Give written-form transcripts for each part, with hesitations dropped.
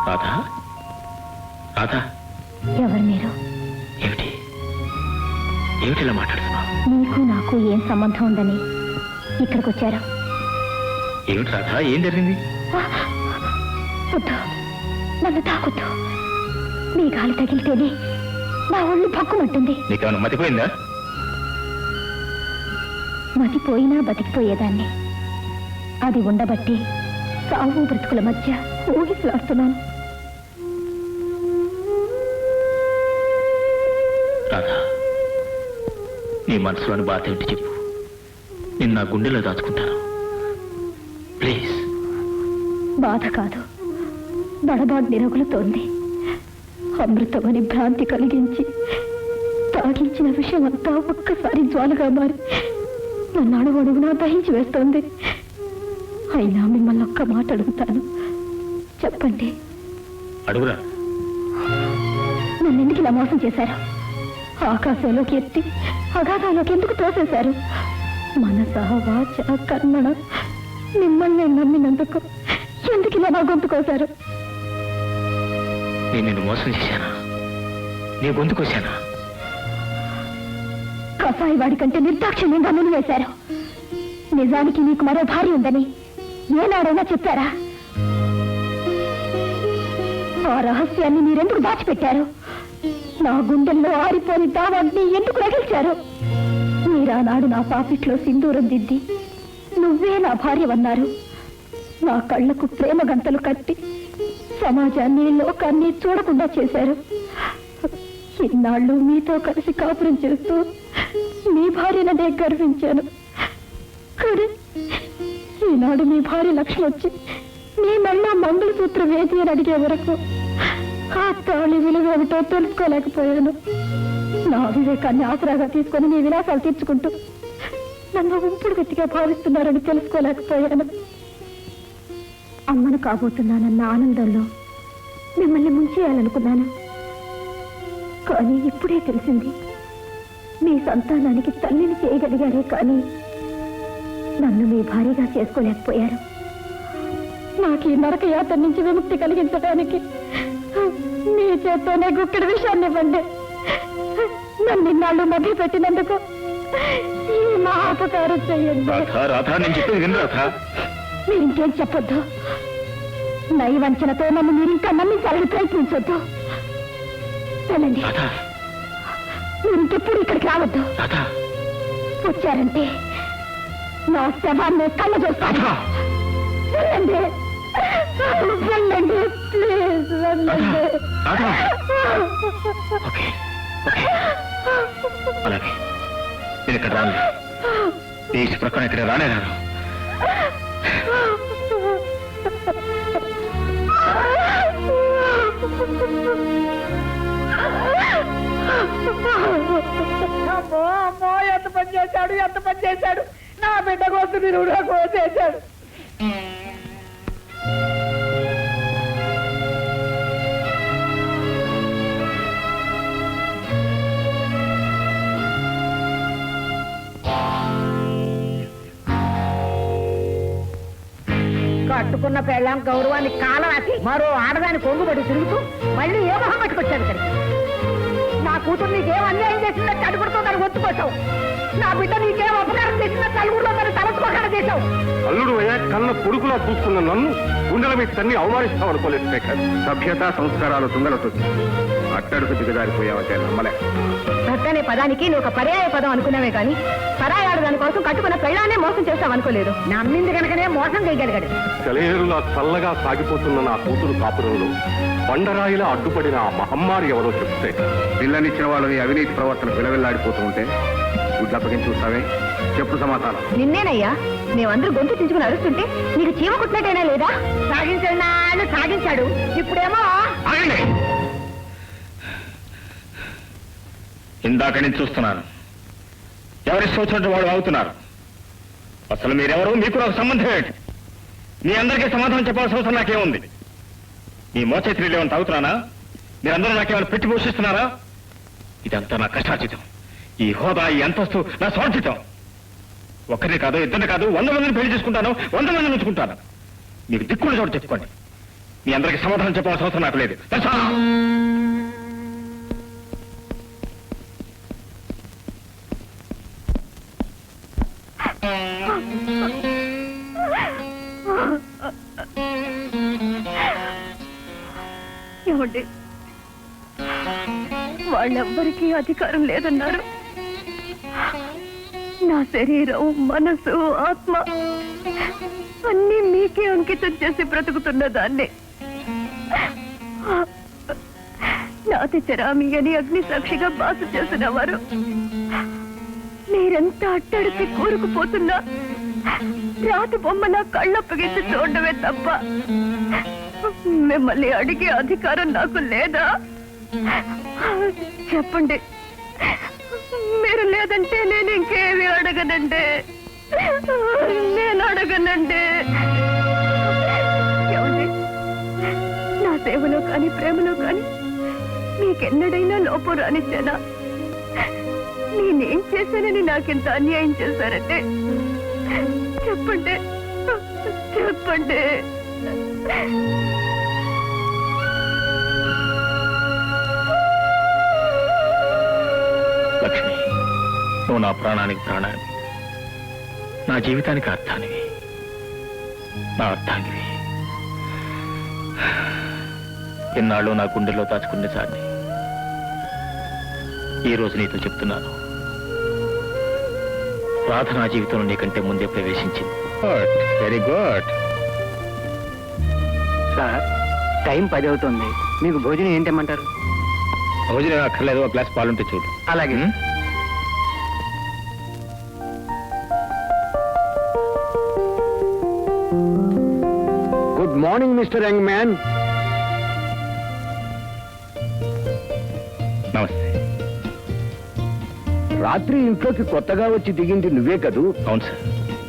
రాధా రాధా ఎవరు మీరు? ఏమిటి ఏమిటి ఇలా మాట్లాడుతున్నావు? నీకు నాకు ఏం సంబంధం ఉందని ఇక్కడికి వచ్చారు? ఏమిటి రాధా, ఏం జరిగింది? వద్దు, నన్ను తాకొద్దు. మీ గాలి తగిలితేనే నా ఒళ్ళు పక్కుమంటుంది. నీకేమైనా మతిపోయిందా? మతిపోయినా బతికిపోయేదాన్ని. అది ఉండబట్టి సాగు బ్రతుకుల మధ్య ఊగిసలాడుతున్నాను. రాధా, నీ మనసులోని బాధ ఏమిటి చెప్పు. నేను నా గుండెలో దాచుకుంటాను. ప్లీజ్. బాధ కాదు, బడబాటు నిరగులుతోంది. అమృతమని భ్రాంతి కలిగించి తాగించిన విషయం అంతా ఒక్కసారి జ్వాలగా మారి నన్ను అడుగడుగునా దహించి వేస్తోంది. అయినా మిమ్మల్ని ఒక్క మాట అడుగుతాను, చెప్పండి. అడుగురా. నన్ను ఎందుకు ఇలా మోసం చేశారు? ఆకాశంలోకి ఎత్తి అగాధంలోకి ఎందుకు తోసేశారు? మనస వాచ కర్మణ మిమ్మల్ని నమ్మినందుకు ఎందుకు ఇలా నా గొంతు కోశారు? నేను నిన్ను మోసం చేశానా? నీ గొంతు కోశానా? కసాయి వాడి కంటే నిర్దాక్షిణ్యంగా మునివేశారు. నిజానికి నీకు మరో భార్య ఉందని ఏనాడైనా చెప్పారా? ఆ రహస్యాన్ని మీరెందుకు దాచిపెట్టారు? నా గుండెల్లో ఆరిపోని దావాన్ని ఎందుకు రగిల్చారు? మీరానాడు నా పాపిట్లో సింధూరం దిద్ది నువ్వే నా భార్యవన్నారు. నా కళ్లకు ప్రేమ గంతలు కట్టి సమాజాన్ని లోకాన్ని చూడకుండా చేశారు. ఇన్నాళ్ళు మీతో కలిసి కాపురం చేస్తూ మీ భార్యననే గర్వించాను. కానీ ఈనాడు మీ భార్య లక్ష్మి వచ్చి మీ మెళ్ళ మంగళసూత్రం వేసి అని అడిగే వరకు ఆ తాళి విలువేమిటో తెలుసుకోలేకపోయాను. నా వివేకాన్ని ఆసరాగా తీసుకొని మీ విలాసాలు తీర్చుకుంటూ నన్ను ఉంపుడు గట్టిగా భావిస్తున్నారని తెలుసుకోలేకపోయాను. అమ్మను కాబోతున్నానన్న ఆనందంలో మిమ్మల్ని ముంచేయాలనుకున్నాను. కానీ ఇప్పుడే తెలిసింది, మీ సంతానానికి తల్లిని చేయగలిగారే కానీ నన్ను మీ భార్యగా చేసుకోలేకపోయారు. నాకు ఈ నరక యాత్ర నుంచి విముక్తి కలిగించడానికి మీ చేత్తోనే గుక్కడి విషయాన్ని ఇవ్వండి. నన్ను ఇన్నాళ్ళు మభ్య పెట్టినందుకు ఈ మా అపకారం చేయండి. మీరు ఇంకేం చెప్పొద్దు. నైవంచనతో నన్ను మీరు ఇంకా నమ్మించాలని ప్రయత్నించొద్దు. వెళ్ళండి. మీరు ఇంకెప్పుడు ఇక్కడికి రావద్దు. వచ్చారంటే నా శవాన్ని కళ్ళ చూస్తాను. వెళ్ళండి, వెళ్ళండి, ప్లీజ్ వెళ్ళండి. అలాగే నేను ఇక్కడ రాను. దేశ ప్రక్కన ఇక్కడ రానే రాను. అమ్మో ఎంత పని చేశాడు, ఎంత పని చేశాడు. నా బిడ్డ కోసం మీరు చేశాడు. కట్టుకున్న పెళ్ళాం గౌరవాన్ని కాలరాసి మరో ఆడదాని కొంగుబడి తిరుగుతూ మళ్ళీ ఏ మొహం పట్టుకొచ్చాను ఇక్కడికి. నా కూతురు నీకేం అన్యాయం చేసిందంటే అడుగుడుతో దాన్ని ఒత్తుకొచ్చావు. నా బిడ్డ నీకేం అపకారం చేసిందంటే అలుగుడులో దాన్ని తలచుకోకుండా చేశావు. అల్లుడు అయ్యా కన్న కొడుకులా చూసుకున్న నన్ను గుండెల మీద తన్ని అవమానిస్తావు అనుకోలేదు శేఖర్. సభ్యత సంస్కారాలు తుంగలతో అట్టడుకు దిగజారిపోయావంటే నమ్మలే. భర్త అనే పదానికి నువ్వు ఒక పర్యాయ పదం అనుకున్నావే కానీ పరాయాడు దాని కోసం కట్టుకున్న పెళ్ళాన్నే మోసం చేస్తావు అనుకోలేదు. నమ్మింది కనుకనే మోసం చేయగలిగాడు. చలేరులా చల్లగా సాగిపోతున్న నా కూతురు కాపురంలో బండరాయిలా అడ్డుపడిన ఆ మహమ్మారి ఎవరో చెప్తే పిల్లనిచ్చిన వాళ్ళని అవినీతి ప్రవర్తన విలవిల్లాడిపోతూ ఉంటే గుడ్లప్పగించి చూస్తావే. చెప్పు సమాధానం. నిన్నేనయ్యా, మేమందరూ గొంతు తీసుకుని అరుస్తుంటే నీకు చీమ కుట్టినట్టేనా లేదా? సాగించాడు నాళ్ళు సాగించాడు. ఇప్పుడేమో ఇందాక నేను చూస్తున్నాను, ఎవరి సోచినట్టు వాడు అవుతున్నారు. అసలు మీరెవరు, మీకు నాకు సంబంధం ఏంటి? మీ అందరికీ సమాధానం చెప్పాల్సిన అవసరం నాకేముంది? మీ మోచేతిలో ఏమైనా తాగుతున్నానా? మీరందరూ నాకేమైనా పెట్టి పోషిస్తున్నారా? ఇదంతా నా కష్టార్జితం. ఈ హోదా, ఈ అంతస్తు నా స్వార్జితం. ఒక్కరిని కాదు, ఇద్దరిని కాదు, 100 మందిని పెళ్లి చేసుకుంటాను, 100 మందిని ఉంచుకుంటాను. మీకు దిక్కులు చోటు చెప్పుకోండి. మీ అందరికీ సమాధానం చెప్పాల్సిన అవసరం నాకు లేదు తెలుసా? ఏమండి, వాళ్ళెవ్వరికీ అధికారం లేదన్నారు. నా శరీరం, మనసు, ఆత్మ అన్నీ మీకే అంకితం చేసి బ్రతుకుతున్న దాన్ని. నాతి చరామి అని అగ్ని సాక్షిగా బాసు చేసిన వారు మీరెంత అట్టడికి కూరుకుపోతున్నా రాతి బొమ్మ నా కళ్ళప్పగించి చూడడమే తప్ప మిమ్మల్ని అడిగే అధికారం నాకు లేదా? చెప్పండి. మీరు లేదంటే నేను ఇంకేమి అడగనండి. నేను అడగనండి. ఏమండి, నా సేవలో కానీ ప్రేమలో కానీ మీకెన్నడైనా లోపం రానిచ్చానా? నేనేం చేశానని నాకింత అన్యాయం చేశారంటే చెప్పండి, చెప్పండి. లక్ష్మి, నువ్వు నా ప్రాణానికి ప్రాణాన్ని, నా జీవితానికి అర్థానివి, నా అర్థానివి. ఎన్నాళ్ళు నా గుండెల్లో దాచుకునే సాన్ని ఈ రోజు నీతో చెప్తున్నాను. రాధ నా జీవితంలో నీకంటే ముందే ప్రవేశించింది. Very good. సార్, టైం 10 అవుతుంది. మీకు భోజనం ఏం తెమ్మంటారు? భోజనం అక్కర్లేదు, ఒక గ్లాస్ పాలుంటే చూడు. అలాగే. Good morning mister young man. నమస్తే. రాత్రి ఇంట్లోకి కొత్తగా వచ్చి దిగింది నువ్వే కదూ? అవును సార్.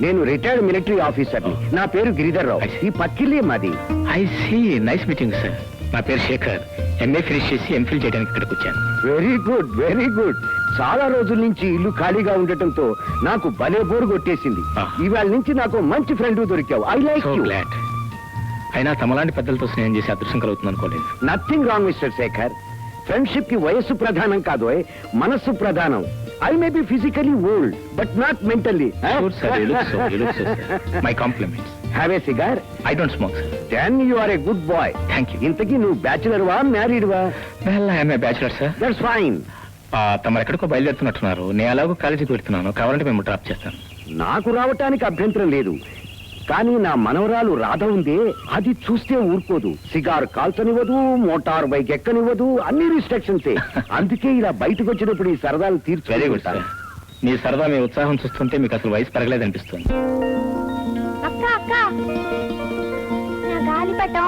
నేను రిటైర్డ్ మిలిటరీ ఆఫీసర్ని. నా పేరు గిరిధర్ రావు. ఈ పక్కిల్లే మాది. I see. Nice meeting sir. నా పేరు శేఖర్. ఎంఏ ఫినిష్ చేసి ఎంఫిల్ చేయడానికి ఇక్కడికి వచ్చాను. Very good, very good. చాలా రోజుల నుంచి ఇల్లు ఖాళీగా ఉండటంతో నాకు భలే బోరు కొట్టేసింది. ఇవాళ నుంచి నాకు మంచి ఫ్రెండ్ దొరికావు. I like so you. Glad. అయినా తమలాంటి పెద్దలతో స్నేహం చేసి అదృష్టం కలుగుతుంది అనుకోలేదు. Nothing wrong mister Shekhar. Friendship కి వయస్సు ప్రధానం కాదు, మనస్సు ప్రధానం. I may be physically old but not mentally. My compliments. Have a cigar? I don't smoke sir. Then you are a good boy. Thank you. ఇంతకీ నువ్వు బ్యాచులర్ వా, మ్యారీడ్ వా? Well, I'm a bachelor sir. That's fine. తమరు ఎక్కడికో బయలుదేరుతున్నట్టున్నారు. నేను అలాగో కాలేజీకి వెళ్తున్నాను. కావాలంటే మేము డ్రాప్ చేస్తాను. నాకు రావటానికి అభ్యంతరం లేదు, కానీ నా మనవరాలు రాధ ఉందే, అది చూస్తే ఊరుకోదు. సిగార్ కాల్చనివ్వదు, మోటార్ బైక్ ఎక్కనివ్వదు, అన్ని రిస్ట్రిక్షన్సే. అందుకే ఇలా బయటకు వచ్చినప్పుడు ఈ సరదాలు వెరీ గుడ్ సార్. తీర్చుకుంటాను. మీ సరదా, మీ ఉత్సాహం చూస్తుంటే మీకు అసలు వయసు పెరగలేదనిపిస్తుంది. అక్క అక్క, నా గాలిపటం.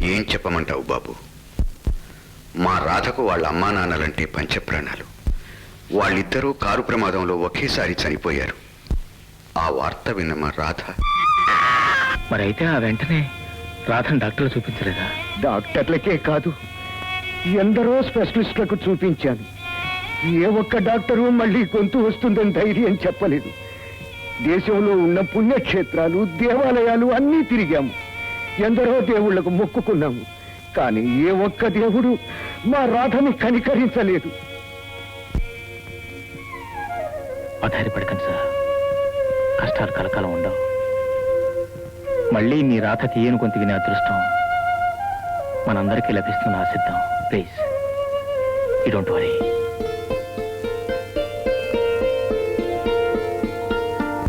ఏం చెప్పమంటావు బాబు? మా రాధకు వాళ్ళ అమ్మా నాన్నలంటే పంచప్రాణాలు. వాళ్ళిద్దరూ కారు ప్రమాదంలో ఒకేసారి చనిపోయారు. ఆ వార్త విన్న మా రాధ. మరి అయితే ఆ వెంటనే రాధను డాక్టర్లు చూపించలేదా? డాక్టర్లకే కాదు, ఎందరో స్పెషలిస్టులకు చూపించాను. ఏ ఒక్క డాక్టరు మళ్ళీ గొంతు వస్తుందని ధైర్యం చెప్పలేదు. దేశంలో ఉన్న పుణ్యక్షేత్రాలు, దేవాలయాలు అన్నీ తిరిగాము. ఎందరో దేవుళ్లకు మొక్కుకున్నాము. కానీ ఏ ఒక్క దేవుడు మా రాధని కనికరించలేదు. ఆధారపడకండి సార్. కష్టాలు కలకాలం ఉండవు. మళ్ళీ మీ రాధ తీయను కొంత వినే అదృష్టం మనందరికీ లభిస్తున్న ఆశిద్దాం. Please, you don't worry.